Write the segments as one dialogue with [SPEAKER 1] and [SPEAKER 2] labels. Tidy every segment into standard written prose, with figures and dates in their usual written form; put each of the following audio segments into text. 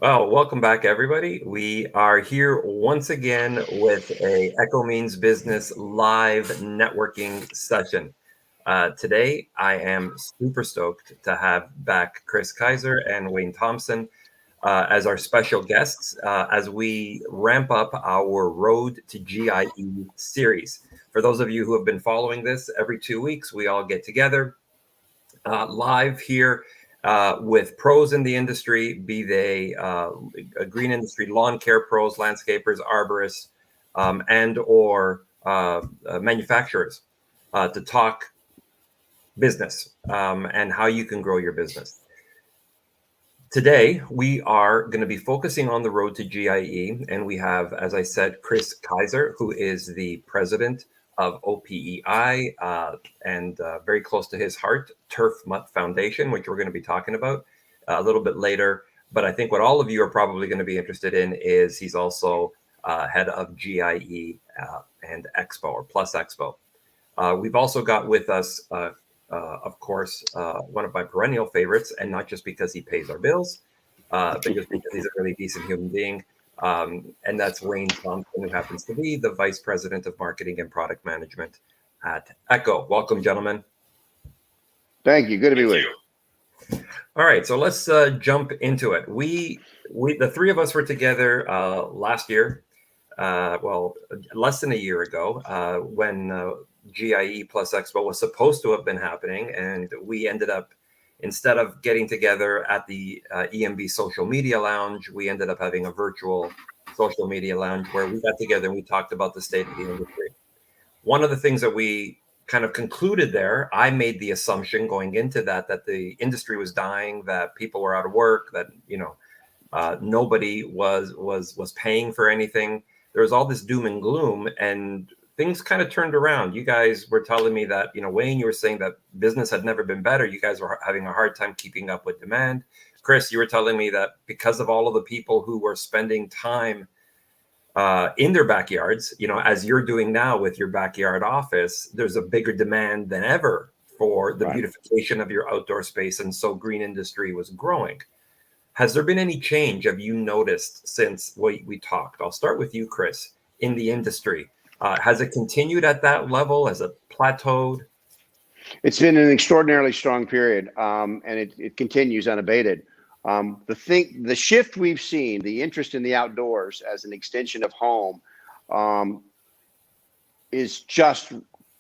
[SPEAKER 1] Well, welcome back, everybody. We are here once again with a Echo Means Business live networking session. Today, I am super stoked to have back Kris Kiser and Wayne Thomsen as our special guests as we ramp up our Road to GIE series. For those of you who have been following this, every 2 weeks we all get together live here with pros in the industry, be they green industry, lawn care pros, landscapers, arborists, and or manufacturers to talk business and how you can grow your business. Today, we are going to be focusing on the Road to GIE, and we have, as I said, Kris Kiser, who is the president of OPEI and very close to his heart, Turf Mutt Foundation, which we're going to be talking about a little bit later. But I think what all of you are probably going to be interested in is he's also head of GIE and Expo, or Plus Expo. We've also got with us, of course, one of my perennial favorites, and not just because he pays our bills, but just because he's a really decent human being. And that's Wayne Thomsen, who happens to be the Vice President of Marketing and Product Management at Echo. Welcome, gentlemen.
[SPEAKER 2] Thank you. Good to be with you.
[SPEAKER 1] All right, so let's jump into it. We the three of us were together last year, well, less than a year ago, when GIE Plus Expo was supposed to have been happening, and we ended up, instead of getting together at the EMB Social Media Lounge, we ended up having a virtual social media lounge where we got together and we talked about the state of the industry. One of the things that we kind of concluded there, I made the assumption going into that the industry was dying, that people were out of work, that nobody was paying for anything. There was all this doom and gloom, and things kind of turned around. You guys were telling me that, Wayne, you were saying that business had never been better. You guys were having a hard time keeping up with demand. Kris, you were telling me that because of all of the people who were spending time in their backyards, as you're doing now with your backyard office, there's a bigger demand than ever for the beautification of your outdoor space. And so green industry was growing. Has there been any change, have you noticed, since we talked? I'll start with you, Kris, in the industry. Has it continued at that level? Has it plateaued?
[SPEAKER 2] It's been an extraordinarily strong period, and it continues unabated. The shift we've seen, the interest in the outdoors as an extension of home, is just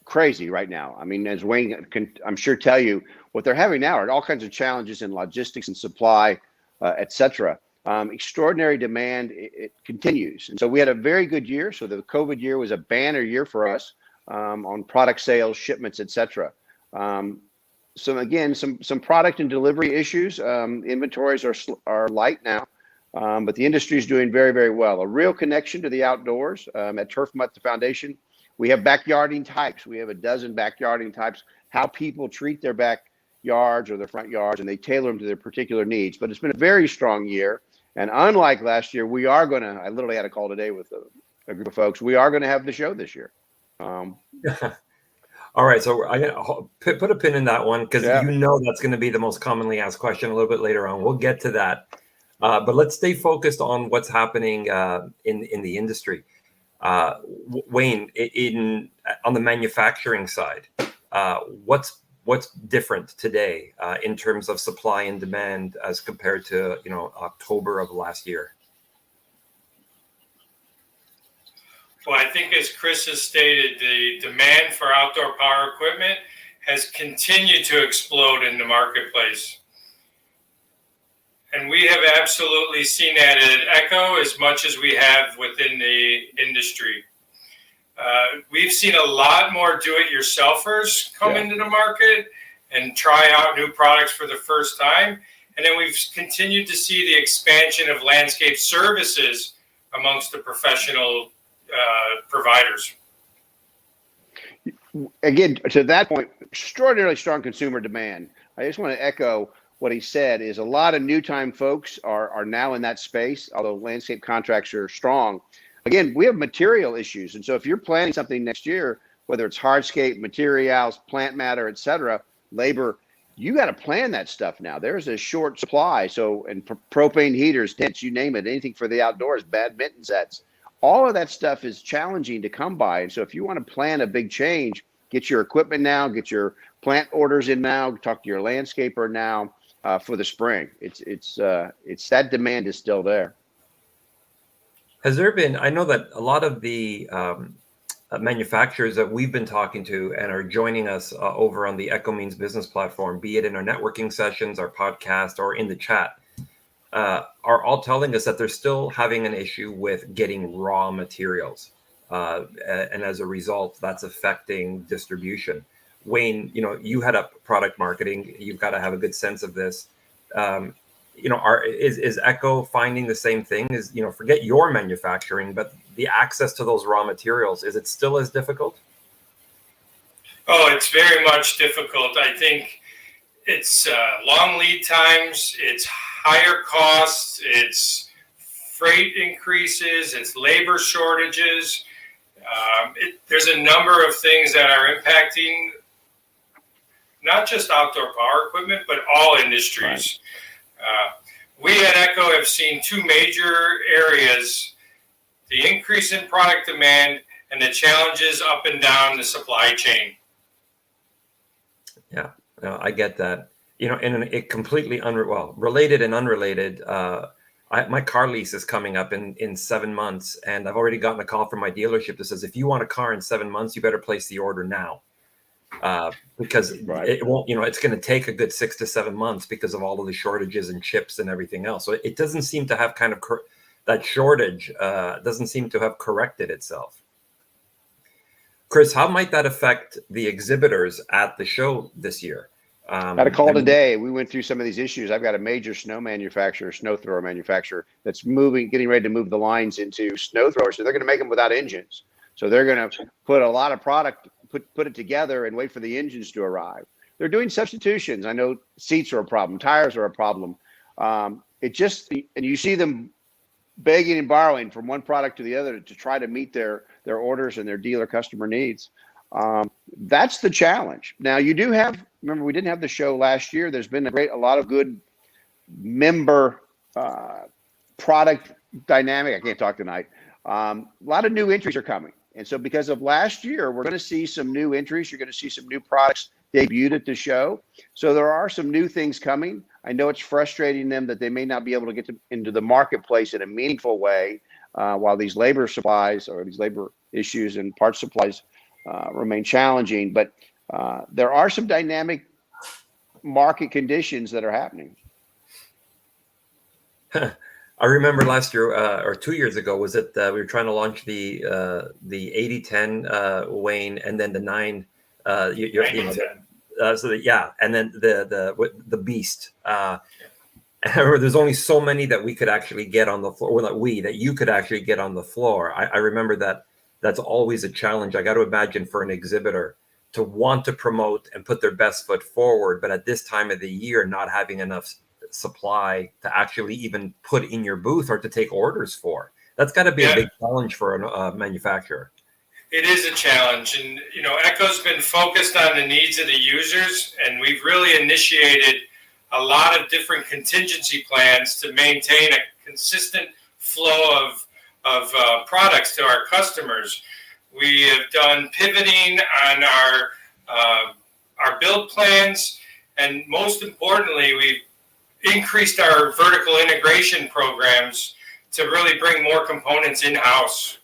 [SPEAKER 2] crazy right now. I mean, as Wayne can, I'm sure, tell you, what they're having now are all kinds of challenges in logistics and supply, et cetera. Extraordinary demand, it continues. And so we had a very good year. So the COVID year was a banner year for us on product sales, shipments, et cetera. So again, some product and delivery issues. Inventories are light now, but the industry is doing very, very well. A real connection to the outdoors at Turf Mutt Foundation. We have backyarding types. We have a dozen backyarding types, how people treat their backyards or their front yards, and they tailor them to their particular needs. But it's been a very strong year. And unlike last year, we are going to, I literally had a call today with a group of folks, we are going to have the show this year.
[SPEAKER 1] All right, so I'm going to put a pin in that one, because that's going to be the most commonly asked question a little bit later on. We'll get to that. But let's stay focused on what's happening in the industry. Wayne, on the manufacturing side, what's different today in terms of supply and demand as compared to October of last year?
[SPEAKER 3] Well, I think, as Kris has stated, the demand for outdoor power equipment has continued to explode in the marketplace. And we have absolutely seen that at Echo as much as we have within the industry. We've seen a lot more do-it-yourselfers come into the market and try out new products for the first time. And then we've continued to see the expansion of landscape services amongst the professional providers.
[SPEAKER 2] Again, to that point, extraordinarily strong consumer demand. I just want to echo what he said, is a lot of new time folks are now in that space, although landscape contracts are strong. Again, we have material issues. And so if you're planning something next year, whether it's hardscape, materials, plant matter, et cetera, labor, you got to plan that stuff now. There's a short supply. So, and propane heaters, tents, you name it, anything for the outdoors, badminton sets, all of that stuff is challenging to come by. And so if you want to plan a big change, get your equipment now, get your plant orders in now, talk to your landscaper now for the spring. It's that demand is still there.
[SPEAKER 1] Has there been, I know that a lot of the manufacturers that we've been talking to and are joining us over on the Echo Means Business platform, be it in our networking sessions, our podcast, or in the chat, are all telling us that they're still having an issue with getting raw materials. And as a result, that's affecting distribution. Wayne, you head up product marketing. You've got to have a good sense of this. Is Echo finding the same thing? Forget your manufacturing, but the access to those raw materials, is it still as difficult?
[SPEAKER 3] Oh, it's very much difficult. I think it's long lead times, it's higher costs, it's freight increases, it's labor shortages. There's a number of things that are impacting not just outdoor power equipment, but all industries. Right. We at Echo have seen two major areas: the increase in product demand and the challenges up and down the supply chain.
[SPEAKER 1] Yeah, I get that. In a completely related and unrelated, my car lease is coming up in 7 months, and I've already gotten a call from my dealership that says, if you want a car in 7 months, you better place the order now. Because it won't, it's going to take a good 6 to 7 months because of all of the shortages and chips and everything else. So it doesn't seem to have that shortage doesn't seem to have corrected itself. Kris, how might that affect the exhibitors at the show this year?
[SPEAKER 2] Got a call today. We went through some of these issues. I've got a major snow thrower manufacturer that's getting ready to move the lines into snow throwers. So they're going to make them without engines. So they're going to put a lot of product, put it together and wait for the engines to arrive. They're doing substitutions. I know seats are a problem. Tires are a problem. And you see them begging and borrowing from one product to the other to try to meet their orders and their dealer customer needs. That's the challenge. Now remember we didn't have the show last year. There's been a lot of good member product dynamic. I can't talk tonight. A lot of new entries are coming. And so because of last year, we're going to see some new entries. You're going to see some new products debuted at the show. So there are some new things coming. I know it's frustrating them that they may not be able to get into the marketplace in a meaningful way while these labor supplies or these labor issues and parts supplies remain challenging. But there are some dynamic market conditions that are happening.
[SPEAKER 1] I remember last year or 2 years ago, was it we were trying to launch the 8010 Wayne, and then the 9 and then the Beast. However, there's only so many that we could actually get on the floor, or that you could actually get on the floor. I remember that's always a challenge. I got to imagine for an exhibitor to want to promote and put their best foot forward, but at this time of the year, not having enough supply to actually even put in your booth or to take orders for. That's got to be a big challenge for a manufacturer.
[SPEAKER 3] It is a challenge. And, Echo's been focused on the needs of the users, and we've really initiated a lot of different contingency plans to maintain a consistent flow of products to our customers. We have done pivoting on our build plans, and most importantly, we've increased our vertical integration programs to really bring more components in-house.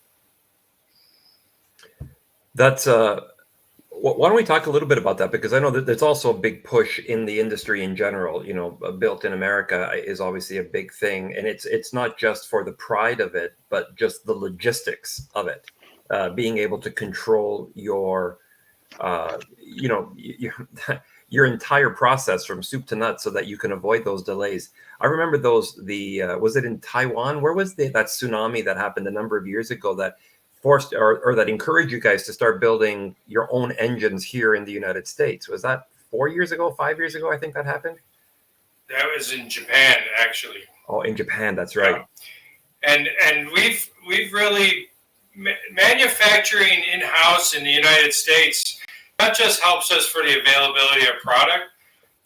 [SPEAKER 1] That's why don't we talk a little bit about that? Because I know that there's also a big push in the industry in general. Built in America is obviously a big thing, and it's not just for the pride of it, but just the logistics of it. Being able to control your entire process from soup to nuts so that you can avoid those delays. I remember was it in Taiwan? Where was that tsunami that happened a number of years ago that forced or that encouraged you guys to start building your own engines here in the United States? Was that 4 years ago, 5 years ago? I think that happened.
[SPEAKER 3] That was in Japan, actually.
[SPEAKER 1] Oh, in Japan, that's right.
[SPEAKER 3] Yeah. And we've really manufacturing in-house in the United States not just helps us for the availability of product,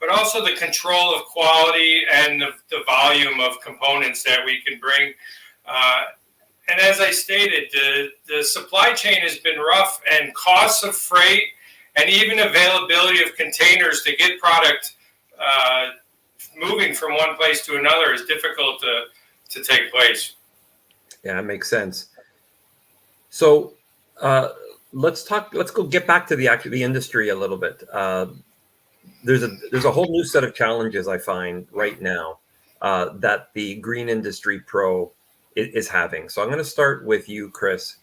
[SPEAKER 3] but also the control of quality and the volume of components that we can bring. And as I stated, the supply chain has been rough, and costs of freight and even availability of containers to get product moving from one place to another is difficult to take place.
[SPEAKER 1] Yeah, it makes sense. So let's go get back to the industry a little bit. There's a whole new set of challenges I find right now that the Green Industry Pro is having. So I'm going to start with you, Kris.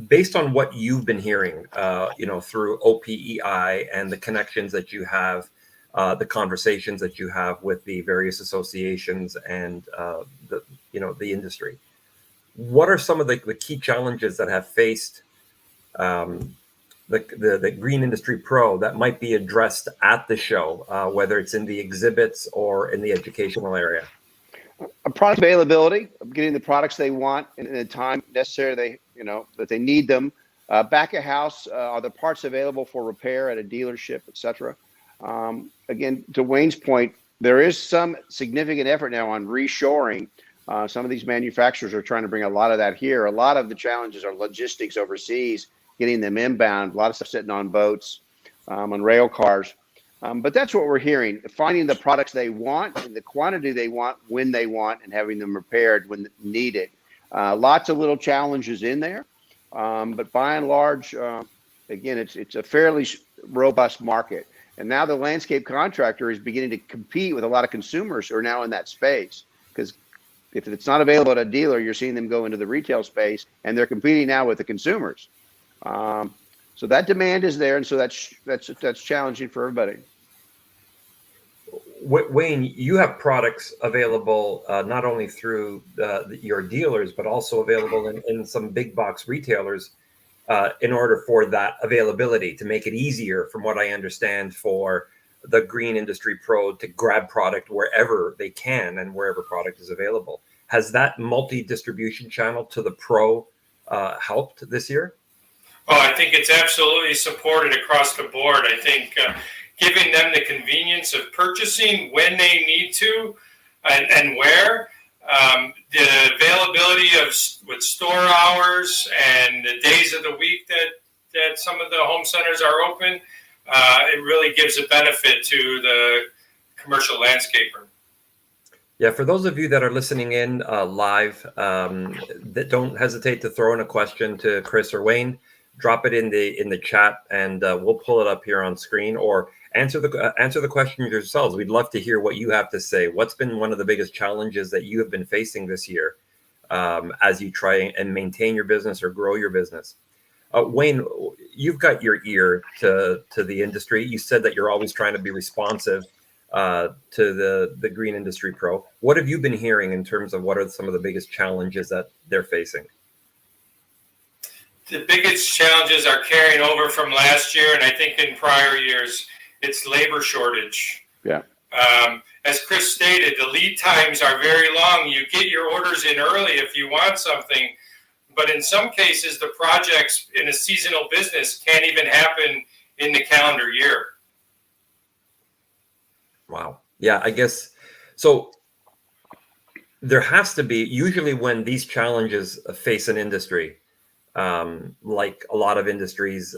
[SPEAKER 1] Based on what you've been hearing, through OPEI and the connections that you have, the conversations that you have with the various associations and the industry, what are some of the key challenges that have faced the Green Industry Pro that might be addressed at the show, whether it's in the exhibits or in the educational area?
[SPEAKER 2] Product availability, getting the products they want in the time necessary that they need them. Back of house, are the parts available for repair at a dealership, etc. Again, to Wayne's point, there is some significant effort now on reshoring. Some of these manufacturers are trying to bring a lot of that here. A lot of the challenges are logistics overseas, getting them inbound. A lot of stuff sitting on boats, on rail cars. But that's what we're hearing, finding the products they want and the quantity they want when they want and having them repaired when needed. Lots of little challenges in there. But by and large, again, it's a fairly robust market. And now the landscape contractor is beginning to compete with a lot of consumers who are now in that space. Because if it's not available at a dealer, you're seeing them go into the retail space, and they're competing now with the consumers. So that demand is there, and so that's challenging for everybody.
[SPEAKER 1] Wayne, you have products available not only through your dealers, but also available in some big box retailers in order for that availability to make it easier, from what I understand, for the Green Industry Pro to grab product wherever they can and wherever product is available. Has that multi-distribution channel to the Pro helped this year?
[SPEAKER 3] Oh, I think it's absolutely supported across the board. I think giving them the convenience of purchasing when they need to and where, the availability with store hours and the days of the week that some of the home centers are open, it really gives a benefit to the commercial landscaper.
[SPEAKER 1] Yeah, for those of you that are listening in live, that don't hesitate to throw in a question to Kris or Wayne. Drop it in the chat, and we'll pull it up here on screen, or answer the question yourselves. We'd love to hear what you have to say. What's been one of the biggest challenges that you have been facing this year as you try and maintain your business or grow your business? Wayne, you've got your ear to the industry. You said that you're always trying to be responsive to the Green Industry Pro. What have you been hearing in terms of what are some of the biggest challenges that they're facing?
[SPEAKER 3] The biggest challenges are carrying over from last year, and I think in prior years, it's labor shortage.
[SPEAKER 2] Yeah.
[SPEAKER 3] As Kris stated, the lead times are very long. You get your orders in early if you want something, but in some cases, the projects in a seasonal business can't even happen in the calendar year.
[SPEAKER 1] Wow. Yeah, I guess so. There has to be, usually when these challenges face an industry, like a lot of industries,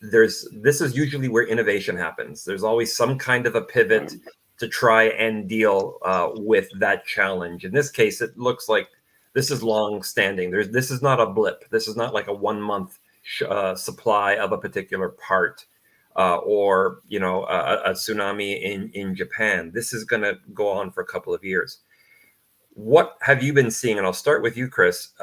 [SPEAKER 1] this is usually where innovation happens. There's always some kind of a pivot to try and deal with that challenge. In this case, it looks like this is long standing. This is not a blip. This is not like a 1 month supply of a particular part or a tsunami in Japan. This is going to go on for a couple of years. What have you been seeing? And I'll start with you, Kris.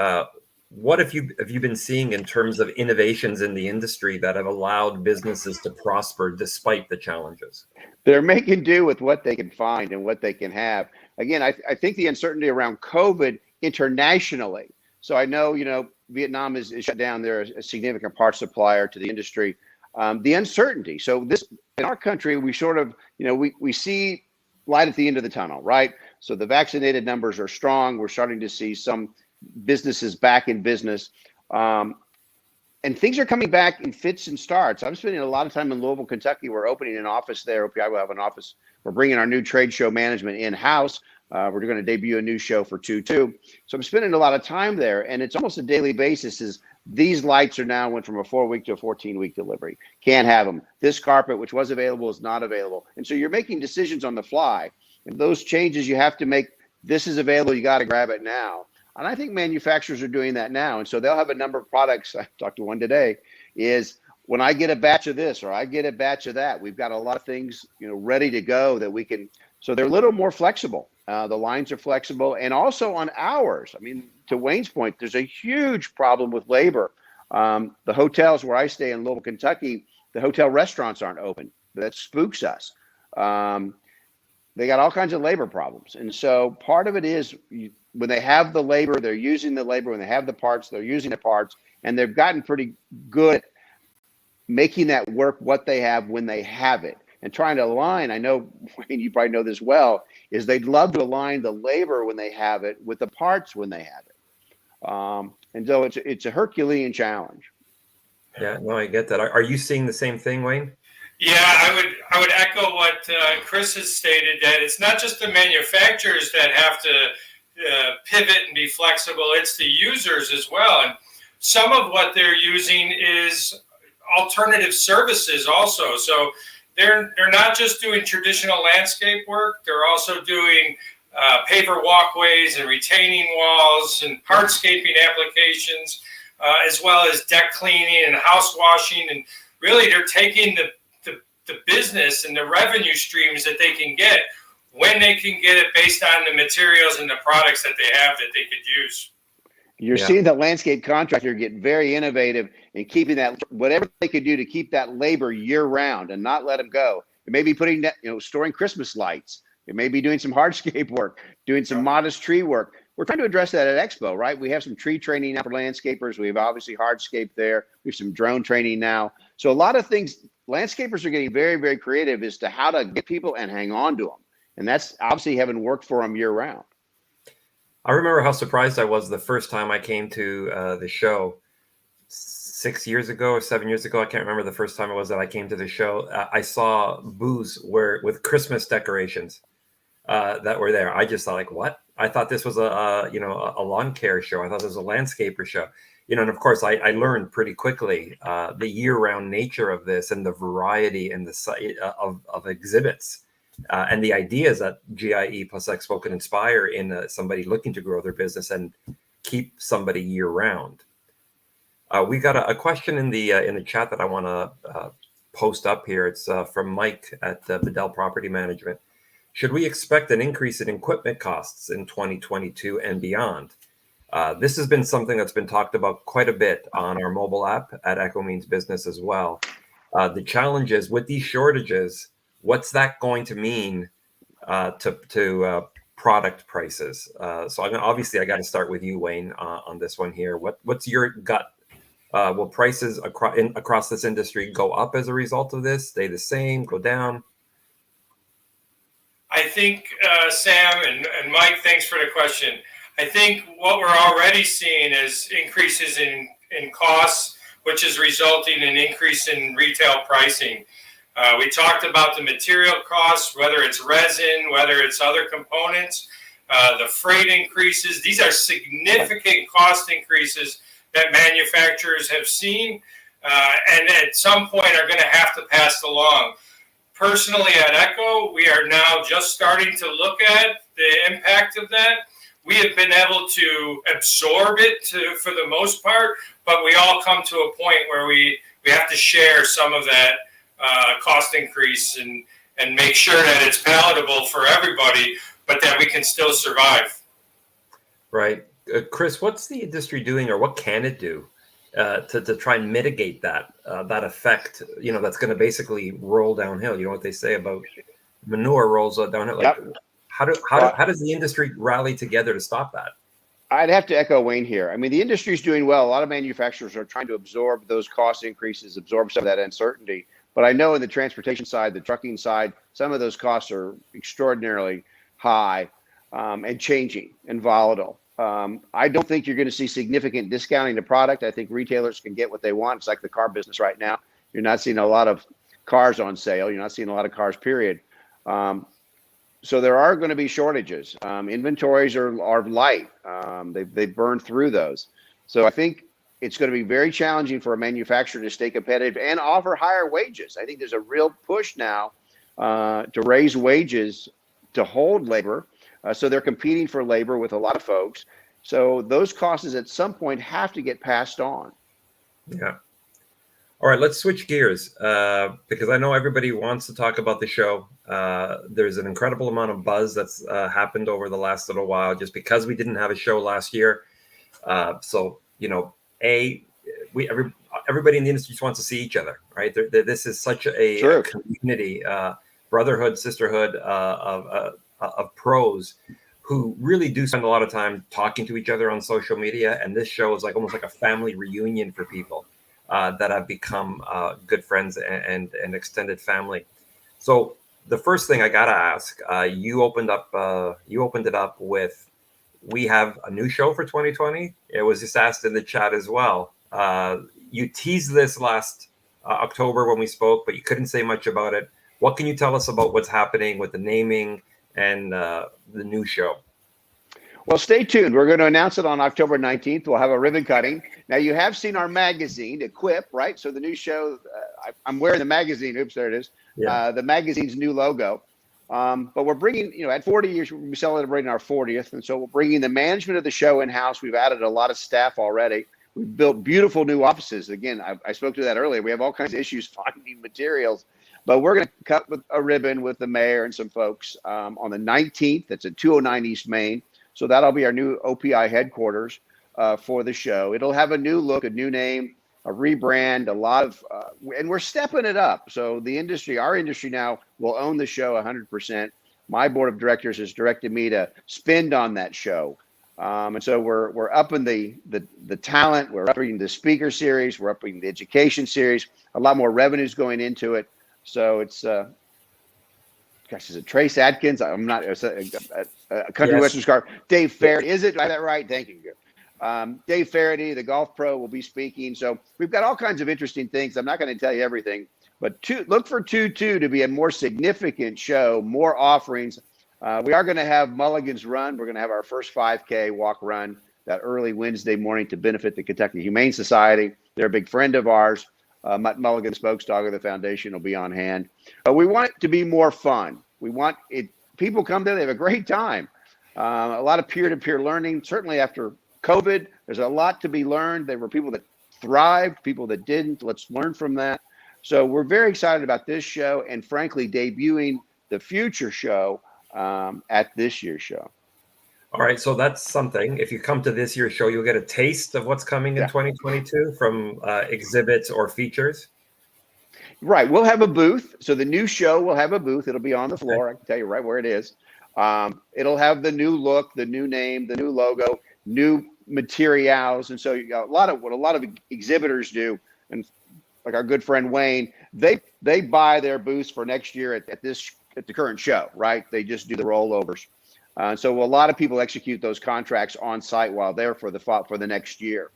[SPEAKER 1] What have you been seeing in terms of innovations in the industry that have allowed businesses to prosper despite the challenges?
[SPEAKER 2] They're making do with what they can find and what they can have. Again, I think the uncertainty around COVID internationally. So I know, Vietnam is shut down. They're a significant parts supplier to the industry. The uncertainty. So this, in our country, we sort of, we see light at the end of the tunnel, right? So the vaccinated numbers are strong. We're starting to see some businesses back in business. and things are coming back in fits and starts. I'm spending a lot of time in Louisville, Kentucky. We're opening an office there. OPI will have an office. We're bringing our new trade show management in-house. We're going to debut a new show for 2/2. So I'm spending a lot of time there, and it's almost a daily basis. Is these lights are now went from a 4-week to a 14-week delivery. Can't have them. This carpet, which was available, is not available. And so you're making decisions on the fly. And those changes you have to make. This is available. You got to grab it now. And I think manufacturers are doing that now. And so they'll have a number of products. I talked to one today, is when I get a batch of this or I get a batch of that, we've got a lot of things, ready to go that we can. So they're a little more flexible. The lines are flexible, and also on hours. I mean, to Wayne's point, there's a huge problem with labor. The hotels where I stay in Louisville, Kentucky, the hotel restaurants aren't open. That spooks us. They got all kinds of labor problems. And so part of it is when they have the labor, they're using the labor. When they have the parts, they're using the parts. And they've gotten pretty good at making that work what they have when they have it. And trying to align, I know, Wayne, you probably know this well, is they'd love to align the labor when they have it with the parts when they have it. And so it's a Herculean challenge.
[SPEAKER 1] Yeah, no, I get that. Are you seeing the same thing, Wayne?
[SPEAKER 3] Yeah, I would echo what Kris has stated, that it's not just the manufacturers that have to pivot and be flexible, it's the users as well. And some of what they're using is alternative services also. So they're not just doing traditional landscape work, they're also doing paver walkways and retaining walls and hardscaping applications, as well as deck cleaning and house washing. And really they're taking the business and the revenue streams that they can get when they can get it based on the materials and the products that they have that they could use.
[SPEAKER 2] You're seeing the landscape contractor get very innovative in keeping that, whatever they could do to keep that labor year round and not let them go. It may be putting that, storing Christmas lights. It may be doing some hardscape work, doing some modest tree work. We're trying to address that at Expo, right? We have some tree training now for landscapers. We have obviously hardscape there. We have some drone training now. So a lot of things, landscapers are getting very, very creative as to how to get people and hang on to them. And that's obviously having worked for them year round.
[SPEAKER 1] I remember how surprised I was the first time I came to the show 6 years ago or 7 years ago. I can't remember the first time it was that I came to the show. I saw booths with Christmas decorations that were there. I just thought, like, what? I thought this was a lawn care show. I thought this was a landscaper show. And of course, I learned pretty quickly the year-round nature of this and the variety and the of exhibits. And the ideas that GIE plus Expo can inspire in somebody looking to grow their business and keep somebody year round. We got a question in the chat that I want to post up here. It's from Mike at Bedell Property Management. Should we expect an increase in equipment costs in 2022 and beyond? This has been something that's been talked about quite a bit on our mobile app at Echo Means Business as well. The challenge is with these shortages, what's that going to mean to product prices? So obviously I got to start with you, Wayne, on this one here. What's your gut? Will prices across this industry go up as a result of this? Stay the same? Go down?
[SPEAKER 3] I think, Sam and Mike, thanks for the question. I think what we're already seeing is increases in costs, which is resulting in increase in retail pricing. We talked about the material costs, whether it's resin, whether it's other components, the freight increases. These are significant cost increases that manufacturers have seen and at some point are going to have to pass along. Personally, at Echo, we are now just starting to look at the impact of that. We have been able to absorb it for the most part, but we all come to a point where we have to share some of that cost increase and make sure that it's palatable for everybody, but that we can still survive.
[SPEAKER 1] Right. Kris, what's the industry doing, or what can it do to try and mitigate that effect, that's going to basically roll downhill? You know what they say about manure rolls downhill. Like, yep. How does the industry rally together to stop that?
[SPEAKER 2] I'd have to echo Wayne here. I mean, the industry is doing well. A lot of manufacturers are trying to absorb those cost increases, absorb some of that uncertainty. But I know in the transportation side, the trucking side, some of those costs are extraordinarily high and changing and volatile. I don't think you're going to see significant discounting of product. I think retailers can get what they want. It's like the car business right now. You're not seeing a lot of cars on sale. You're not seeing a lot of cars, period. So there are going to be shortages. Inventories are light. They've burned through those. So I think it's going to be very challenging for a manufacturer to stay competitive and offer higher wages. I think there's a real push now to raise wages to hold labor. So they're competing for labor with a lot of folks. So those costs at some point have to get passed on.
[SPEAKER 1] Yeah. All right, let's switch gears because I know everybody wants to talk about the show. There's an incredible amount of buzz that's happened over the last little while just because we didn't have a show last year. So, you know, everybody in the industry just wants to see each other, right? This is such a community, brotherhood, sisterhood of pros who really do spend a lot of time talking to each other on social media. And this show is like almost like a family reunion for people that have become good friends and extended family. So the first thing I gotta ask, you opened it up with, we have a new show for 2020. It was just asked in the chat as well. You teased this last October when we spoke, but you couldn't say much about it. What can you tell us about what's happening with the naming and the new show?
[SPEAKER 2] Well, stay tuned. We're going to announce it on October 19th. We'll have a ribbon cutting. Now, you have seen our magazine, Equip, right? So the new show, I'm wearing the magazine. Oops, there it is. Yeah. The magazine's new logo. But we're bringing, you know, at 40 years, we'll be celebrating our 40th. And so we're bringing the management of the show in-house. We've added a lot of staff already. We've built beautiful new offices. Again, I spoke to that earlier. We have all kinds of issues finding materials. But we're going to cut with a ribbon with the mayor and some folks on the 19th. That's at 209 East Main. So that'll be our new OPI headquarters for the show. It'll have a new look, a new name, a rebrand, a lot of, and we're stepping it up. So the industry, our industry now will own the show 100%. My board of directors has directed me to spend on that show. And so we're upping the talent, we're upping the speaker series, we're upping the education series, a lot more revenues going into it. So it's, gosh, is it Trace Adkins? I'm not, a country western scarf. Dave Faraday, is it? Is that right? Thank you. Dave Faraday, the golf pro, will be speaking. So we've got all kinds of interesting things. I'm not going to tell you everything, but look for 2-2 to be a more significant show, more offerings. We are going to have Mulligan's Run. We're going to have our first 5K walk run that early Wednesday morning to benefit the Kentucky Humane Society. They're a big friend of ours. Mutt Mulligan, spokesdog of the foundation, will be on hand. We want it to be more fun. We want it. People come there, they have a great time. A lot of peer-to-peer learning. Certainly after COVID, there's a lot to be learned. There were people that thrived, people that didn't. Let's learn from that. So we're very excited about this show and, frankly, debuting the future show at this year's show.
[SPEAKER 1] All right, so that's something. If you come to this year's show, you'll get a taste of what's coming in 2022 from exhibits or features.
[SPEAKER 2] Right, we'll have a booth. So the new show will have a booth. It'll be on the floor. I can tell you right where it is. It'll have the new look, the new name, the new logo, new materials, and so you got a lot of exhibitors do, and like our good friend Wayne, they buy their booths for next year at the current show, right? They just do the rollovers. So a lot of people execute those contracts on site while they're for the next year.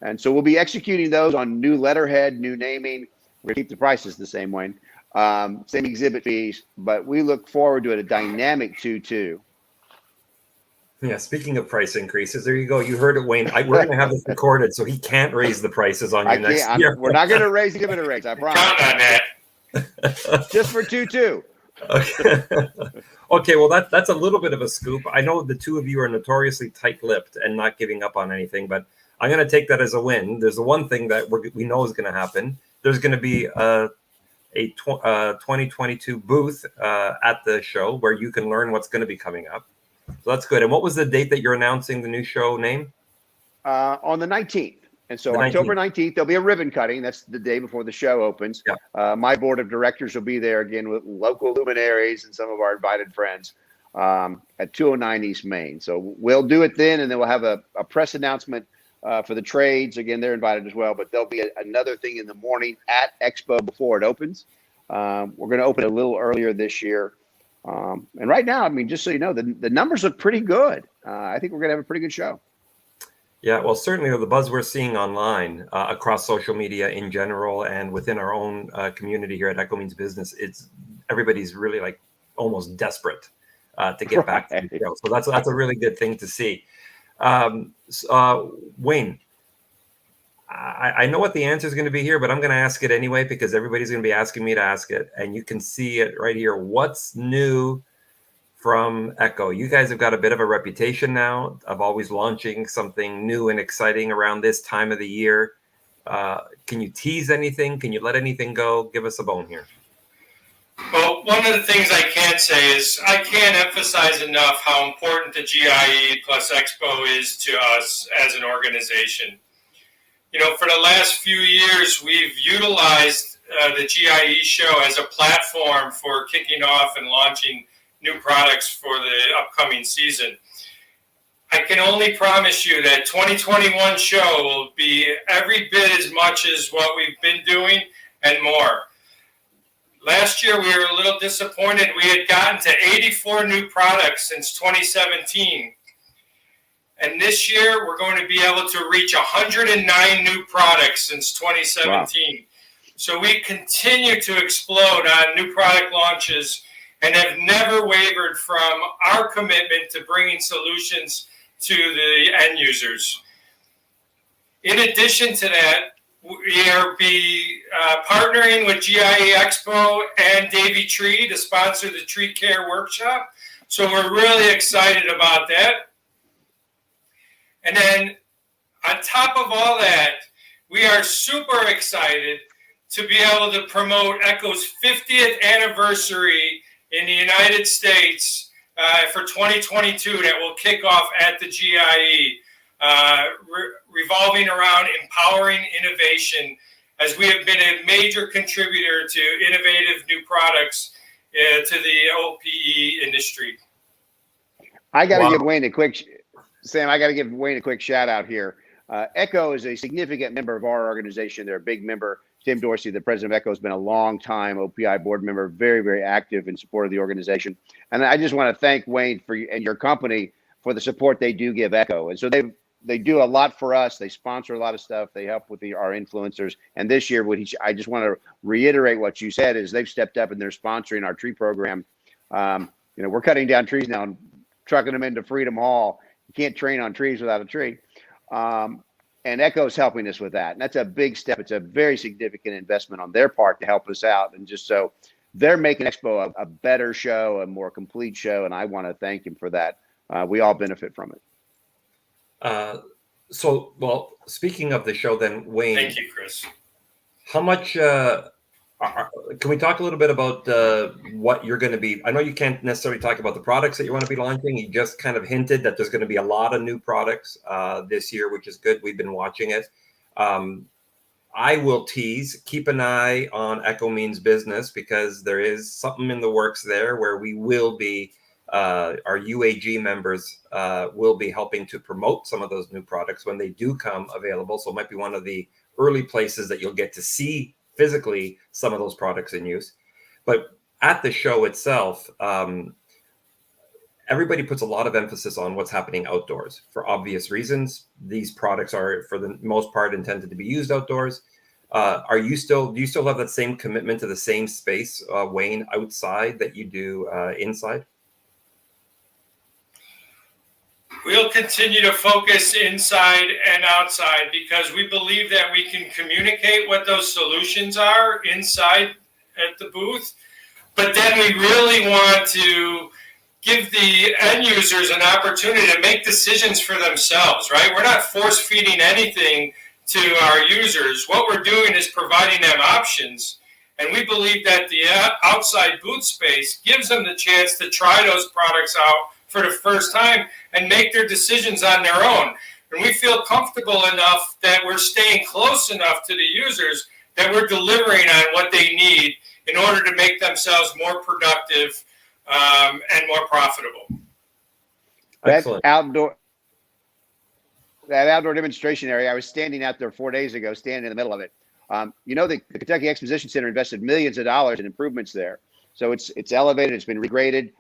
[SPEAKER 2] And so we'll be executing those on new letterhead, new naming. We're going to keep the prices the same way, same exhibit fees, but we look forward to a dynamic 2-2.
[SPEAKER 1] Yeah, speaking of price increases, there you go. You heard it, Wayne. We're going to have this recorded, so he can't raise the prices on you next year.
[SPEAKER 2] We're not going to raise the exhibitor rates, I promise.
[SPEAKER 3] Count on that.
[SPEAKER 2] Just for 2-2.
[SPEAKER 1] Okay, well, that's a little bit of a scoop. I know the two of you are notoriously tight-lipped and not giving up on anything, but I'm going to take that as a win. There's the one thing that we know is going to happen. There's going to be a 2022 booth at the show where you can learn what's going to be coming up. So that's good. And what was the date that you're announcing the new show name?
[SPEAKER 2] On the 19th. And so
[SPEAKER 1] the
[SPEAKER 2] October 19th, there'll be a ribbon cutting. That's the day before the show opens. Yeah. My board of directors will be there again with local luminaries and some of our invited friends at 209 East Main. So we'll do it then, and then we'll have a press announcement for the trades. Again, they're invited as well, but there'll be another thing in the morning at Expo before it opens. We're going to open a little earlier this year. And right now, I mean, just so you know, the numbers look pretty good. I think we're going to have a pretty good show.
[SPEAKER 1] Yeah, well, certainly the buzz we're seeing online across social media in general and within our own community here at Echo Means Business, it's everybody's really like almost desperate to get back to the
[SPEAKER 2] Right.
[SPEAKER 1] show. So that's a really good thing to see. Wayne, I know what the answer is going to be here, but I'm going to ask it anyway because everybody's going to be asking me to ask it, and you can see it right here. What's new from Echo? You guys have got a bit of a reputation now of always launching something new and exciting around this time of the year. Can you tease anything? Can you let anything go? Give us a bone here.
[SPEAKER 3] Well, one of the things I can say is I can't emphasize enough how important the GIE plus Expo is to us as an organization. You know, for the last few years, we've utilized the GIE show as a platform for kicking off and launching new products for the upcoming season. I can only promise you that 2021 show will be every bit as much as what we've been doing and more. Last year, we were a little disappointed. We had gotten to 84 new products since 2017. And this year, we're going to be able to reach 109 new products since 2017. Wow. So we continue to explode on new product launches and have never wavered from our commitment to bringing solutions to the end users. In addition to that, we are partnering with GIE Expo and Davey Tree to sponsor the tree care workshop. So we're really excited about that. And then on top of all that, we are super excited to be able to promote Echo's 50th anniversary in the United States for 2022 that will kick off at the GIE, revolving around empowering innovation, as we have been a major contributor to innovative new products to the OPE industry.
[SPEAKER 2] I got to give Wayne a quick... Sam, I got to give Wayne a quick shout out here. Echo is a significant member of our organization. They're a big member. Tim Dorsey, the president of Echo, has been a long time OPI board member, very, very active in support of the organization. And I just want to thank Wayne and your company for the support they do give Echo. And so they do a lot for us. They sponsor a lot of stuff. They help with our influencers. And this year, I just want to reiterate what you said is they've stepped up and they're sponsoring our tree program. We're cutting down trees now and trucking them into Freedom Hall. You can't train on trees without a tree. And Echo's helping us with that. And that's a big step. It's a very significant investment on their part to help us out. And just so they're making Expo a better show, a more complete show. And I want to thank him for that. We all benefit from it.
[SPEAKER 1] Well, speaking of the show then, Wayne.
[SPEAKER 3] Thank you, Kris.
[SPEAKER 1] How much, can we talk a little bit about what you're going to be, I know you can't necessarily talk about the products that you want to be launching. You just kind of hinted that there's going to be a lot of new products this year, which is good. We've been watching it. I will tease, keep an eye on Echo Means Business, because there is something in the works there where we will be, our UAG members will be helping to promote some of those new products when they do come available. So it might be one of the early places that you'll get to see physically some of those products in use. But at the show itself, everybody puts a lot of emphasis on what's happening outdoors for obvious reasons. These products are, for the most part, intended to be used outdoors. Do you still have that same commitment to the same space, Wayne, outside that you do inside?
[SPEAKER 3] We'll continue to focus inside and outside because we believe that we can communicate what those solutions are inside at the booth. But then we really want to give the end users an opportunity to make decisions for themselves, right? We're not force feeding anything to our users. What we're doing is providing them options. And we believe that the outside booth space gives them the chance to try those products out for the first time and make their decisions on their own. And we feel comfortable enough that we're staying close enough to the users that we're delivering on what they need in order to make themselves more productive and more profitable.
[SPEAKER 2] That outdoor demonstration area, I was standing out there 4 days ago, standing in the middle of it. The Kentucky Exposition Center invested millions of dollars in improvements there. So it's elevated, it's been regraded.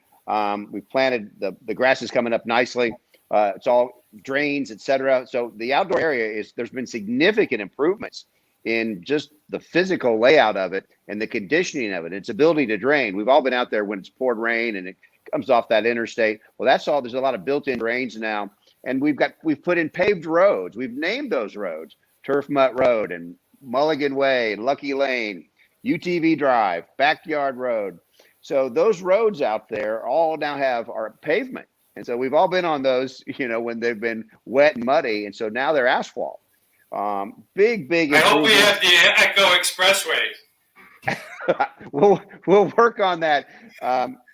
[SPEAKER 2] We've planted, the grass is coming up nicely. It's all drains, etc. So the outdoor area there's been significant improvements in just the physical layout of it and the conditioning of it, its ability to drain. We've all been out there when it's poured rain and it comes off that interstate. Well, that's all. There's a lot of built-in drains now, and we've put in paved roads. We've named those roads Turf Mutt Road and Mulligan Way, Lucky Lane, UTV Drive, Backyard Road. So those roads out there all now have our pavement. And so we've all been on those, when they've been wet and muddy. And so now they're asphalt. Big.
[SPEAKER 3] I hope we have the Echo Expressway.
[SPEAKER 2] We'll work on that.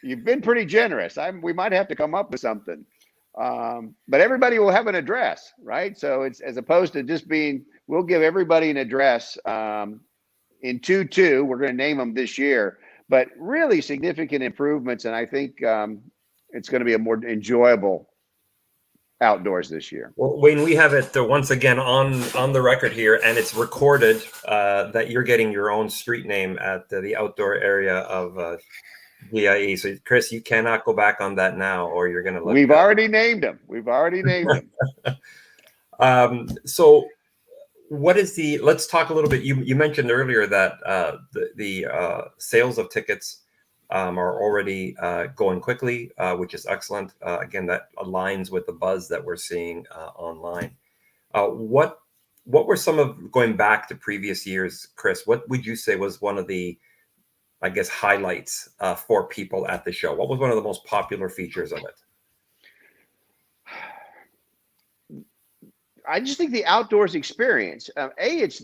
[SPEAKER 2] You've been pretty generous. We might have to come up with something. But everybody will have an address, right? So it's as opposed to just we'll give everybody an address in 2-2. We're going to name them this year, but really significant improvements. And I think it's going to be a more enjoyable outdoors this year.
[SPEAKER 1] Well, Wayne, we have it once again on the record here, and it's recorded that you're getting your own street name at the outdoor area of GIE. So, Kris, you cannot go back on that now, or you're going to.
[SPEAKER 2] We've already named them.
[SPEAKER 1] So, what is let's talk a little bit. You mentioned earlier that the sales of tickets are already going quickly, which is excellent. Again, that aligns with the buzz that we're seeing online. What were some of, going back to previous years, Kris, what would you say was one of the, I guess, highlights for people at the show? What was one of the most popular features of it?
[SPEAKER 2] I just think the outdoors experience. It's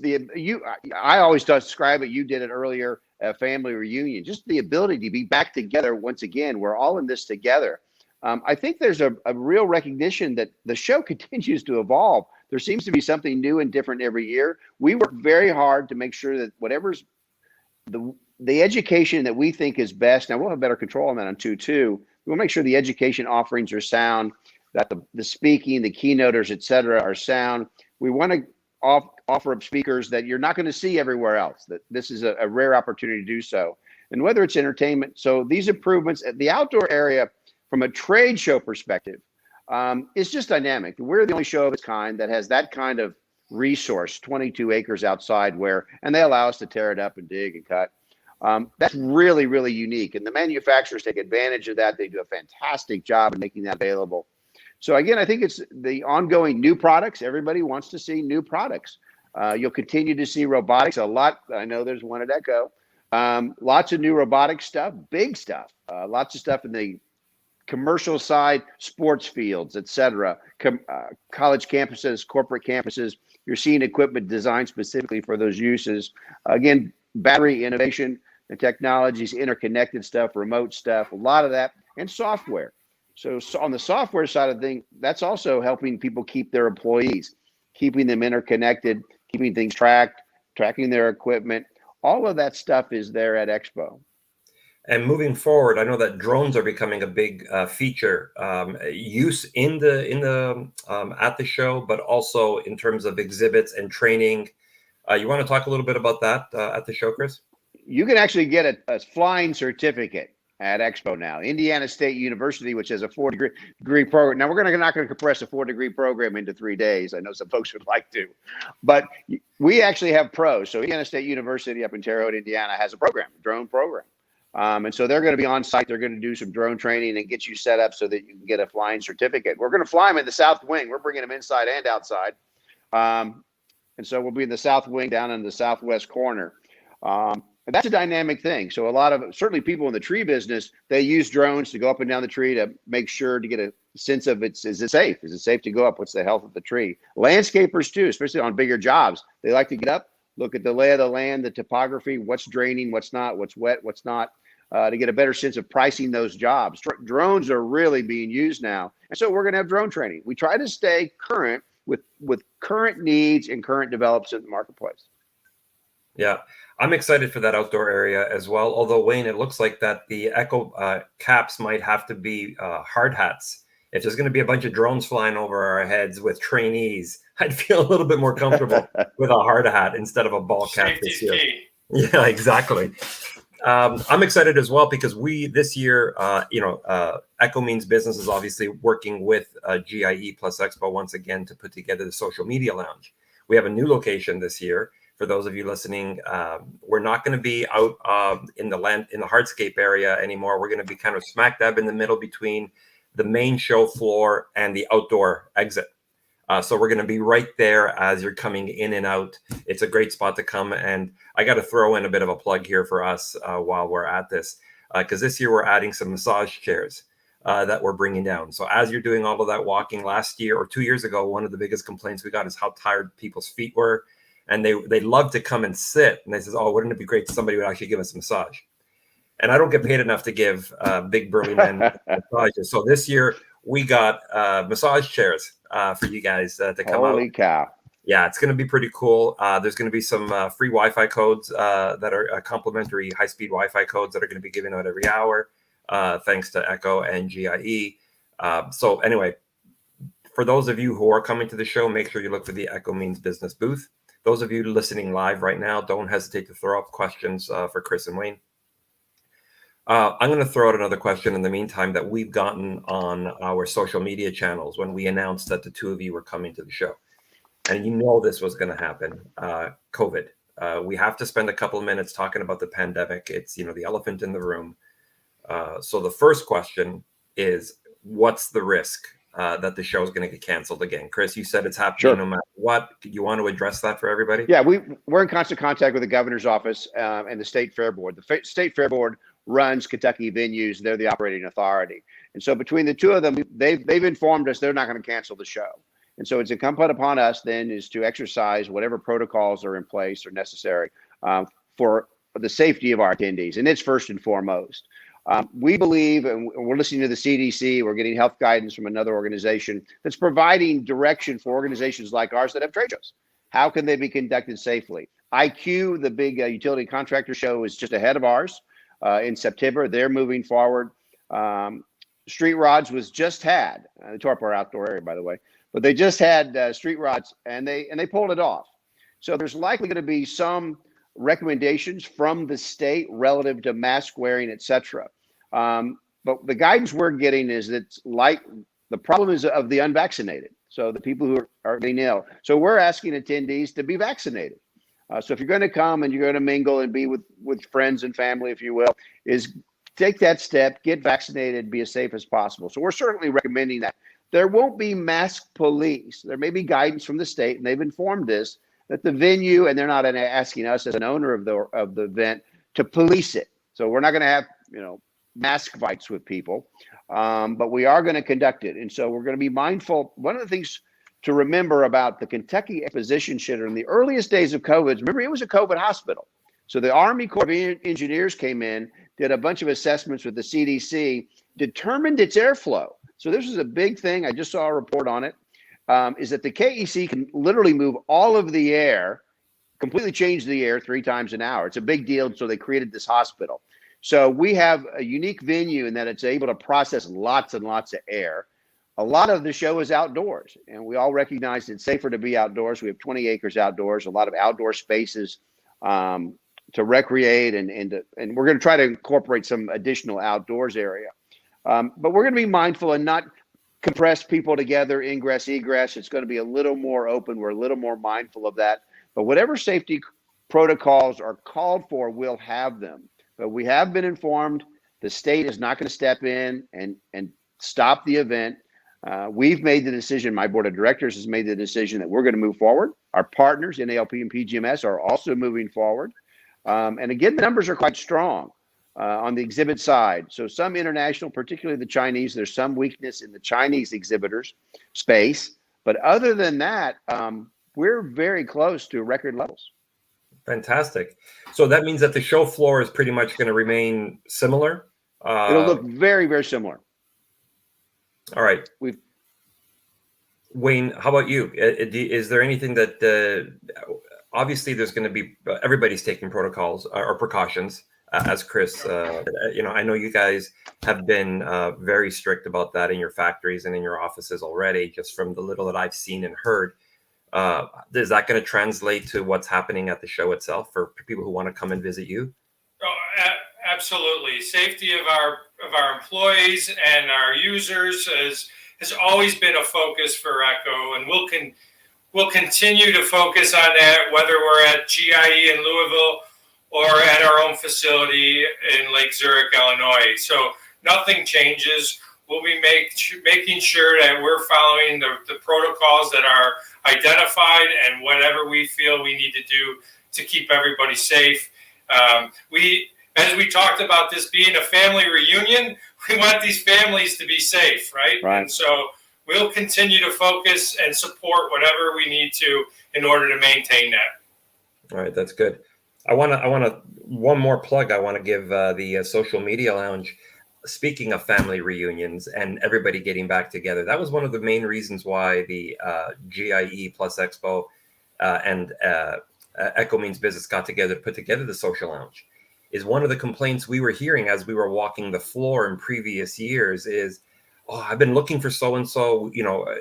[SPEAKER 2] I always describe it. You did it earlier. A family reunion, just the ability to be back together once again. We're all in this together. I think there's a real recognition that the show continues to evolve. There seems to be something new and different every year. We work very hard to make sure that whatever's the education that we think is best. Now we'll have better control on that on 2-2. We'll make sure the education offerings are sound, that the speaking, the keynoters, et cetera, are sound. We want to offer up speakers that you're not going to see everywhere else, that this is a rare opportunity to do so. And whether it's entertainment, so these improvements at the outdoor area from a trade show perspective is just dynamic. We're the only show of its kind that has that kind of resource, 22 acres outside and they allow us to tear it up and dig and cut. That's really, really unique. And the manufacturers take advantage of that. They do a fantastic job of making that available. So again, I think it's the ongoing new products. Everybody wants to see new products. You'll continue to see robotics a lot. I know there's one at Echo. Lots of new robotic stuff, big stuff. Lots of stuff in the commercial side, sports fields, et cetera. College campuses, corporate campuses. You're seeing equipment designed specifically for those uses. Again, battery innovation and technologies, interconnected stuff, remote stuff, a lot of that, and software. So on the software side of things, that's also helping people keep their employees, keeping them interconnected, keeping things tracked, tracking their equipment. All of that stuff is there at Expo.
[SPEAKER 1] And moving forward, I know that drones are becoming a big feature use in the at the show, but also in terms of exhibits and training. You want to talk a little bit about that at the show, Kris? You
[SPEAKER 2] can actually get a flying certificate at Expo now. Indiana State University, which has a 4-degree program. Now, we're not going to compress a 4-degree program into 3 days. I know some folks would like to, but we actually have pros. So Indiana State University up in Terre Haute, Indiana has a drone program. And so they're going to be on site. They're going to do some drone training and get you set up so that you can get a flying certificate. We're going to fly them in the South Wing. We're bringing them inside and outside. And so we'll be in the South Wing down in the southwest corner. And that's a dynamic thing. So certainly people in the tree business, they use drones to go up and down the tree to make sure to get a sense of is it safe? Is it safe to go up? What's the health of the tree? Landscapers too, especially on bigger jobs. They like to get up, look at the lay of the land, the topography, what's draining, what's not, what's wet, what's not, to get a better sense of pricing those jobs. Drones are really being used now. And so we're going to have drone training. We try to stay current with current needs and current develops in the marketplace. Yeah, I'm excited for that outdoor area as well. Although, Wayne, it looks like that the Echo caps might have to be hard hats. If there's going to be a bunch of drones flying over our heads with trainees, I'd feel a little bit more comfortable with a hard hat instead of a ball cap this year. Yeah, exactly.
[SPEAKER 1] I'm excited as well because this year, Echo Means Business is obviously working with GIE Plus Expo once again to put together the social media lounge. We have a new location this year. For those of you listening, we're not going to be out in the hardscape area anymore. We're going to be kind of smack dab in the middle between the main show floor and the outdoor exit. So we're going to be right there as you're coming in and out. It's a great spot to come. And I got to throw in a bit of a plug here for us while we're at this, because this year we're adding some massage chairs that we're bringing down. So as you're doing all of that walking, last year or 2 years ago, one of the biggest complaints we got is how tired people's feet were. And they love to come and sit. And they says, oh, wouldn't it be great if somebody would actually give us a massage? And I don't get paid enough to give big burly men massages. So this year we got massage chairs for you guys to come out.
[SPEAKER 2] Holy cow.
[SPEAKER 1] Yeah, it's going to be pretty cool. There's going to be some free Wi-Fi codes that are complimentary high-speed Wi-Fi codes that are going to be given out every hour, thanks to Echo and GIE. So anyway, for those of you who are coming to the show, make sure you look for the Echo Means Business booth. Those of you listening live right now, don't hesitate to throw up questions for Kris and Wayne. I'm going to throw out another question in the meantime that we've gotten on our social media channels when we announced that the two of you were coming to the show. And you know this was going to happen, COVID. We have to spend a couple of minutes talking about the pandemic. It's, the elephant in the room. So the first question is, what's the risk that the show is going to get canceled again? Kris, you said it's happening no matter what. You want to address that for everybody?
[SPEAKER 2] Yeah, we're in constant contact with the governor's office and the state fair board. The state fair board runs Kentucky venues. They're the operating authority. And so between the two of them, they've informed us they're not going to cancel the show. And so it's incumbent upon us then is to exercise whatever protocols are in place or necessary for the safety of our attendees. And it's first and foremost. We believe, and we're listening to the CDC, we're getting health guidance from another organization that's providing direction for organizations like ours that have trade shows. How can they be conducted safely? IQ, the big utility contractor show, is just ahead of ours in September. They're moving forward. Street Rods was just had, they tore up our outdoor area, by the way, but they just had Street Rods and they pulled it off. So there's likely going to be some recommendations from the state relative to mask wearing, et cetera. But the guidance we're getting is that the problem is of the unvaccinated. So the people who are getting ill. So we're asking attendees to be vaccinated. So if you're going to come and you're going to mingle and be with friends and family, if you will, is take that step, get vaccinated, be as safe as possible. So we're certainly recommending that. There won't be mask police. There may be guidance from the state, and they've informed us that the venue, and they're not asking us as an owner of the event to police it. So we're not going to have mask fights with people, but we are going to conduct it. And so we're going to be mindful. One of the things to remember about the Kentucky Exposition Center in the earliest days of COVID, remember it was a COVID hospital. So the Army Corps of Engineers came in, did a bunch of assessments with the CDC, determined its airflow. So this is a big thing. I just saw a report on it. Is that the KEC can literally move all of the air, completely change the air 3 times an hour. It's a big deal. So they created this hospital. So we have a unique venue in that it's able to process lots and lots of air. A lot of the show is outdoors, and we all recognize it's safer to be outdoors. We have 20 acres outdoors, a lot of outdoor spaces to recreate, and we're going to try to incorporate some additional outdoors area. But we're going to be mindful and not compress people together, ingress, egress. It's going to be a little more open. We're a little more mindful of that. But whatever safety protocols are called for, we'll have them. But we have been informed the state is not going to step in and stop the event. We've made the decision, my board of directors has made the decision that we're going to move forward. Our partners, NALP and PGMS, are also moving forward. And again, the numbers are quite strong on the exhibit side. So some international, particularly the Chinese, there's some weakness in the Chinese exhibitors space. But other than that, we're very close to record levels.
[SPEAKER 1] Fantastic. So that means that the show floor is pretty much going to remain similar?
[SPEAKER 2] It'll look very, very similar.
[SPEAKER 1] All right. Wayne, how about you? Is there anything that obviously there's going to be, everybody's taking protocols or precautions, as Kris, I know you guys have been very strict about that in your factories and in your offices already, just from the little that I've seen and heard. Is that going to translate to what's happening at the show itself for people who want to come and visit you?
[SPEAKER 3] Oh, Absolutely. Safety of our employees and our users has always been a focus for Echo, and we'll continue to focus on that, whether we're at GIE in Louisville or at our own facility in Lake Zurich, Illinois. So nothing changes. We'll be making sure that we're following the protocols that are identified and whatever we feel we need to do to keep everybody safe. As we talked about this being a family reunion, we want these families to be safe, right? And so we'll continue to focus and support whatever we need to in order to maintain that.
[SPEAKER 1] All right, that's good. One more plug I want to give the Social Media Lounge. Speaking of family reunions and everybody getting back together, that was one of the main reasons why the GIE Plus Expo and Echo Means Business got together to put together the Social Lounge. Is one of the complaints we were hearing as we were walking the floor in previous years is, oh, I've been looking for so-and-so,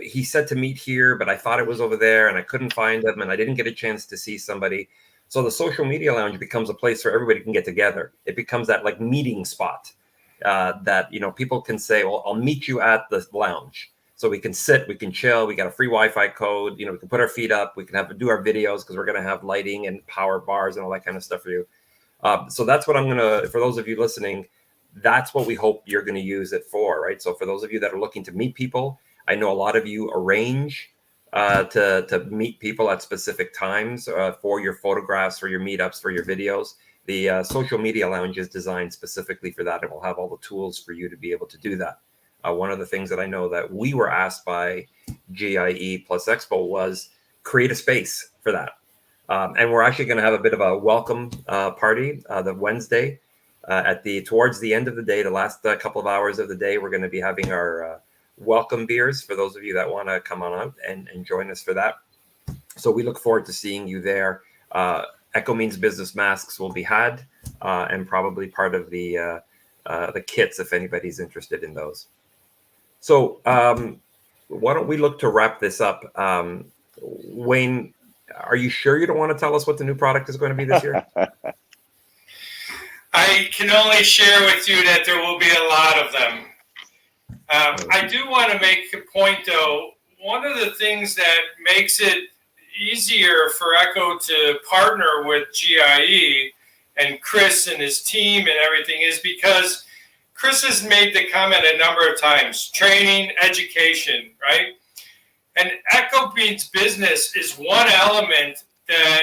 [SPEAKER 1] he said to meet here, but I thought it was over there and I couldn't find him and I didn't get a chance to see somebody. So the Social Media Lounge becomes a place where everybody can get together. It becomes that like meeting spot that, people can say, well, I'll meet you at the lounge. So we can sit, we can chill, we got a free Wi-Fi code, we can put our feet up, we can do our videos because we're going to have lighting and power bars and all that kind of stuff for you. So that's what for those of you listening, that's what we hope you're going to use it for, right? So for those of you that are looking to meet people, I know a lot of you arrange to meet people at specific times for your photographs, for your meetups, for your videos. The Social Media Lounge is designed specifically for that. It will have all the tools for you to be able to do that. One of the things that I know that we were asked by GIE Plus Expo was create a space for that. And we're actually going to have a bit of a welcome party the Wednesday towards the end of the day, the last couple of hours of the day. We're going to be having our welcome beers for those of you that want to come on out and join us for that. So we look forward to seeing you there. Echo Means Business masks will be had and probably part of the kits if anybody's interested in those. So why don't we look to wrap this up? Wayne, are you sure you don't want to tell us what the new product is going to be this year?
[SPEAKER 3] I can only share with you that there will be a lot of them. I do want to make a point, though. One of the things that makes it easier for Echo to partner with GIE and Kris and his team and everything is because Kris has made the comment a number of times, training, education, right? And Echo Means Business is one element that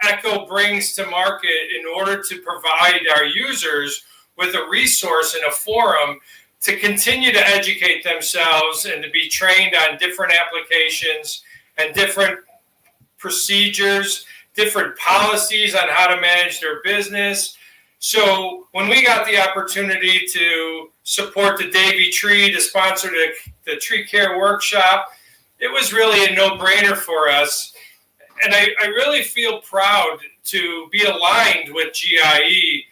[SPEAKER 3] Echo brings to market in order to provide our users with a resource and a forum to continue to educate themselves and to be trained on different applications and different procedures, different policies on how to manage their business. So when we got the opportunity to support the Davey Tree to sponsor the tree care workshop, it was really a no-brainer for us. And I really feel proud to be aligned with GIE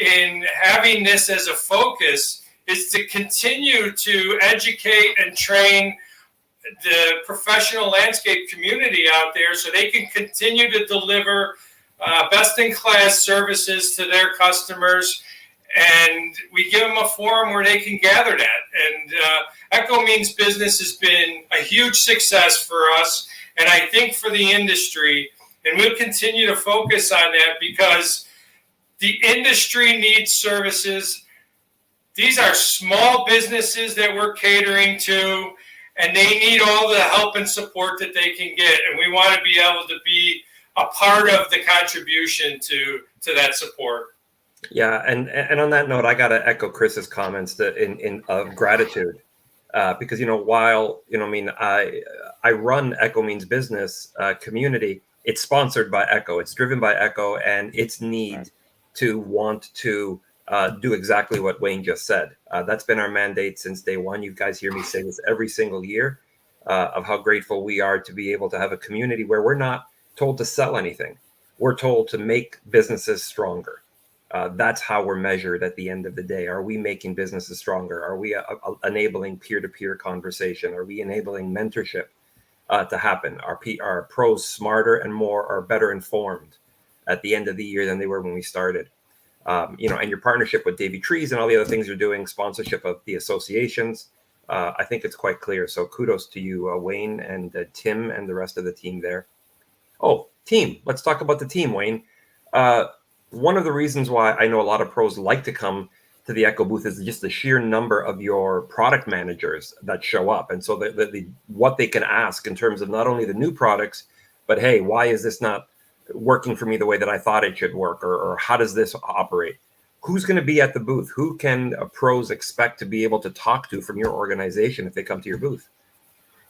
[SPEAKER 3] in having this as a focus is to continue to educate and train the professional landscape community out there so they can continue to deliver best-in-class services to their customers. And we give them a forum where they can gather that. And Echo Means Business has been a huge success for us, and I think for the industry. And we'll continue to focus on that because the industry needs services. These are small businesses that we're catering to, and they need all the help and support that they can get. And we want to be able to be a part of the contribution to that support.
[SPEAKER 1] Yeah, and on that note, I got to echo Kris's comments in of gratitude because while I run Echo Means Business community, it's sponsored by Echo, it's driven by Echo, and its need to want to do exactly what Wayne just said. That's been our mandate since day one. You guys hear me say this every single year of how grateful we are to be able to have a community where we're not told to sell anything. We're told to make businesses stronger. That's how we're measured at the end of the day. Are we making businesses stronger? Are we enabling peer-to-peer conversation? Are we enabling mentorship to happen? Are pros smarter and more or better informed at the end of the year than they were when we started? and your partnership with Davey Trees and all the other things you're doing, sponsorship of the associations. I think it's quite clear. So kudos to you, Wayne and Tim and the rest of the team there. Oh, team. Let's talk about the team, Wayne. One of the reasons why I know a lot of pros like to come to the Echo booth is just the sheer number of your product managers that show up. And so what they can ask in terms of not only the new products, but hey, why is this not working for me the way that I thought it should work? Or how does this operate? Who's going to be at the booth? Who can pros expect to be able to talk to from your organization if they come to your booth?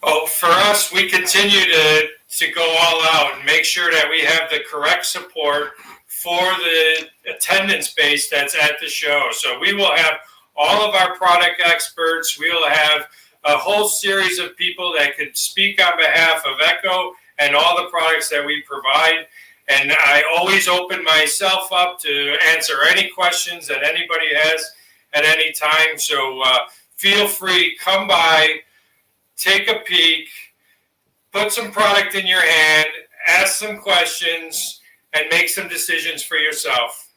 [SPEAKER 3] Oh, for us, we continue to go all out and make sure that we have the correct support for the attendance base that's at the show. So we will have all of our product experts. We will have a whole series of people that could speak on behalf of Echo and all the products that we provide. And I always open myself up to answer any questions that anybody has at any time. So feel free, come by, take a peek, put some product in your hand, ask some questions, and make some decisions for yourself.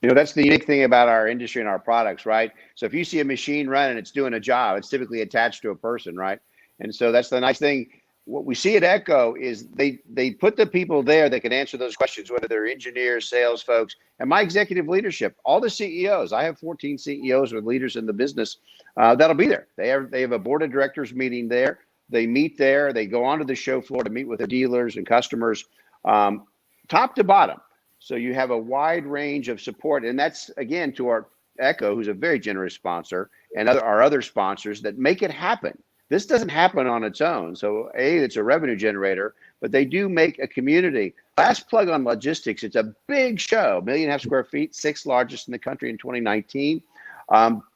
[SPEAKER 2] That's the unique thing about our industry and our products, right? So if you see a machine running, it's doing a job, it's typically attached to a person, right? And so that's the nice thing. What we see at Echo is they put the people there that can answer those questions, whether they're engineers, sales folks, and my executive leadership, all the CEOs. I have 14 CEOs with leaders in the business that'll be there. They have a board of directors meeting there. They meet there. They go onto the show floor to meet with the dealers and customers, top to bottom. So you have a wide range of support. And that's, again, to our Echo, who's a very generous sponsor, and our other sponsors that make it happen. This doesn't happen on its own. So it's a revenue generator, but they do make a community. Last plug on logistics. It's a big show, 1.5 million square feet, 6th largest in the country in 2019.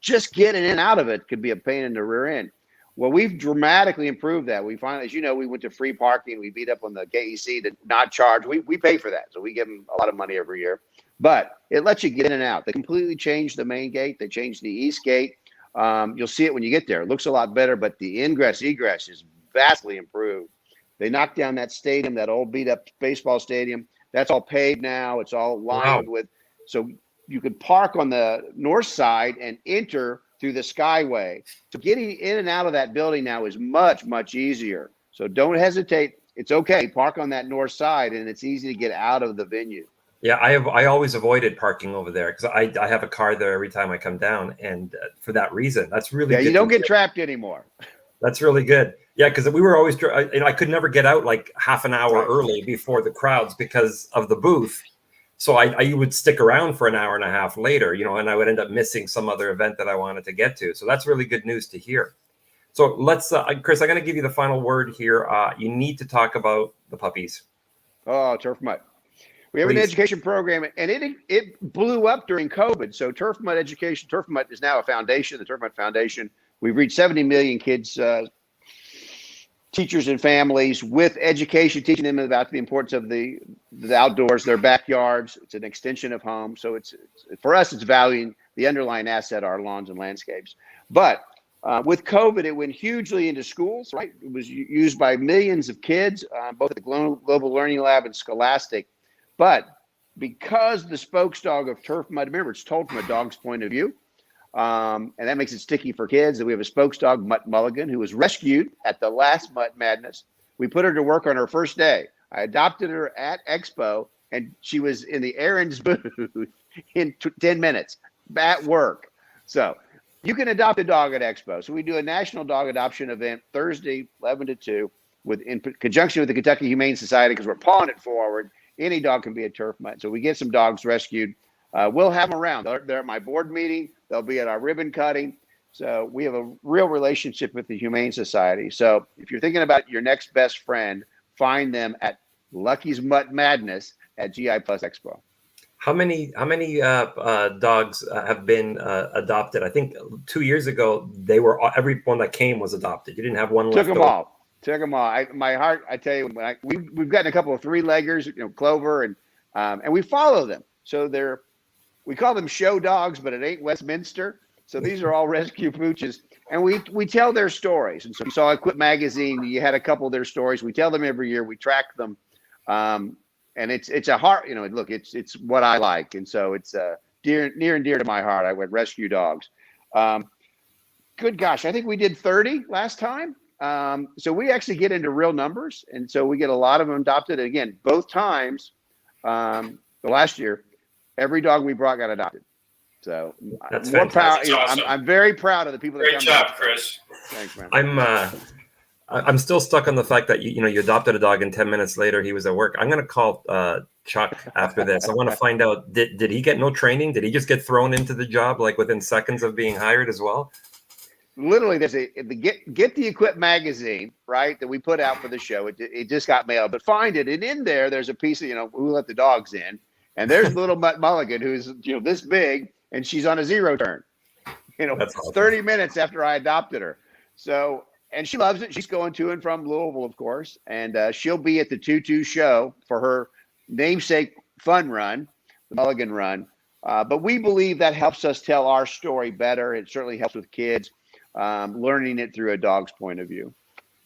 [SPEAKER 2] Just getting in and out of it could be a pain in the rear end. Well, we've dramatically improved that. We finally, as you know, we went to free parking. We beat up on the KEC to not charge. We pay for that. So we give them a lot of money every year. But it lets you get in and out. They completely changed the main gate. They changed the east gate. You'll see it when you get there. It looks a lot better, but the egress is vastly improved. They knocked down that stadium, that old beat up baseball stadium. That's all paved now. It's all lined with, so you could park on the north side and enter through the Skyway. So getting in and out of that building now is much, much easier. So don't hesitate. It's okay. Park on that north side, and it's easy to get out of the venue.
[SPEAKER 1] Yeah, I always avoided parking over there because I have a car there every time I come down, and for that reason, that's really good.
[SPEAKER 2] You don't get trapped anymore.
[SPEAKER 1] That's really good. Yeah, because we were always, I could never get out like half an hour early before the crowds because of the booth. So I would stick around for an hour and a half later, and I would end up missing some other event that I wanted to get to. So that's really good news to hear. So let's, Kris, I'm going to give you the final word here. You need to talk about the puppies.
[SPEAKER 2] Oh, Turf Mutt. We have an education program, and it blew up during COVID. So Turf Mutt education, Turf Mutt is now a foundation, the Turf Mutt Foundation. We've reached 70 million kids, teachers and families with education, teaching them about the importance of the outdoors, their backyards. It's an extension of home. So it's for us, it's valuing the underlying asset, our lawns and landscapes. But with COVID, it went hugely into schools, right? It was used by millions of kids, both at the Global Learning Lab and Scholastic. But because the spokes dog of Turf Mutt, remember, it's told from a dog's point of view, and that makes it sticky for kids. And we have a spokes dog, Mutt Mulligan, who was rescued at the last Mutt Madness. We put her to work on her first day. I adopted her at Expo, and she was in the errands booth in 10 minutes at work. So you can adopt a dog at Expo. So we do a national dog adoption event Thursday, 11 to 2, in conjunction with the Kentucky Humane Society, because we're pawing it forward. Any dog can be a Turf Mutt. So we get some dogs rescued. We'll have them around. They're at my board meeting. They'll be at our ribbon cutting. So we have a real relationship with the Humane Society. So if you're thinking about your next best friend, find them at Lucky's Mutt Madness at GI Plus Expo.
[SPEAKER 1] How many dogs have been adopted? I think 2 years ago, every one that came was adopted. You didn't have one left.
[SPEAKER 2] Took them all. My heart, I tell you, we've gotten a couple of 3-leggers, Clover, and we follow them. So we call them show dogs, but it ain't Westminster. So these are all rescue pooches, and we tell their stories. And so you saw Equip Magazine. You had a couple of their stories. We tell them every year. We track them, and it's a heart. Look, it's what I like, and so it's near and dear to my heart. I went rescue dogs. Good gosh, I think we did 30 last time. So we actually get into real numbers, and so we get a lot of them adopted. And again, both times, the last year, every dog we brought got adopted. So
[SPEAKER 1] That's
[SPEAKER 2] more proud.
[SPEAKER 3] fantastic. Awesome.
[SPEAKER 2] I'm very proud of the people that
[SPEAKER 3] Great
[SPEAKER 2] come
[SPEAKER 3] job,
[SPEAKER 2] back.
[SPEAKER 3] Kris.
[SPEAKER 2] Thanks, man.
[SPEAKER 1] I'm still stuck on the fact that you adopted a dog and 10 minutes later he was at work. I'm going to call Chuck after this. I want to find out, did he get no training? Did he just get thrown into the job like within seconds of being hired as well?
[SPEAKER 2] Literally, there's the Get the Equip magazine, right, that we put out for the show. It just got mailed, but find it, and in there's a piece of who let the dogs in, and there's little Mutt Mulligan who's this big, and she's on a 0 turn. That's awesome. 30 minutes after I adopted her. So, and she loves it. She's going to and from Louisville, of course, and she'll be at the 2-2 show for her namesake fun run, the Mulligan Run. But we believe that helps us tell our story better. It certainly helps with kids learning it through a dog's point of view.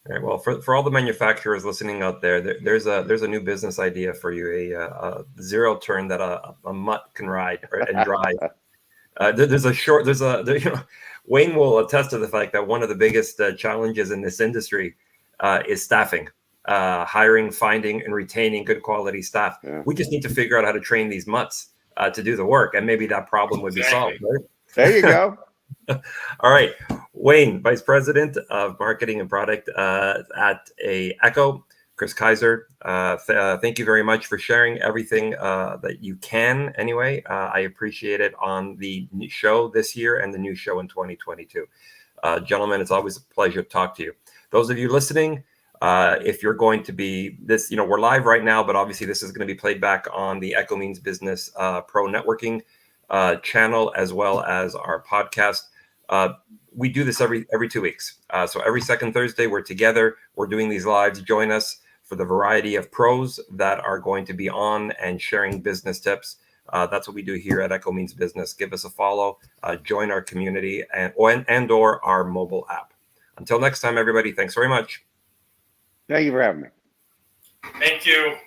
[SPEAKER 1] All right, well, for all the manufacturers listening out there's a new business idea for you, a 0 turn that a mutt can ride and drive. Wayne will attest to the fact that one of the biggest challenges in this industry is staffing, hiring, finding, and retaining good quality staff. Yeah. We just need to figure out how to train these mutts to do the work, and maybe that problem would be solved. Right?
[SPEAKER 2] There you go.
[SPEAKER 1] All right, Wayne, Vice President of Marketing and Product at Echo. Kris Kiser, thank you very much for sharing everything that you can. Anyway, I appreciate it on the show this year and the new show in 2022. Gentlemen, it's always a pleasure to talk to you. Those of you listening, if you're going to be this, we're live right now, but obviously this is going to be played back on the Echo Means Business Pro Networking channel, as well as our podcast. We do this every 2 weeks. So every second Thursday, we're together. We're doing these lives. Join us for the variety of pros that are going to be on and sharing business tips. That's what we do here at Echo Means Business. Give us a follow, join our community and/or our mobile app. Until next time, everybody, thanks very much.
[SPEAKER 2] Thank you for having me.
[SPEAKER 3] Thank you.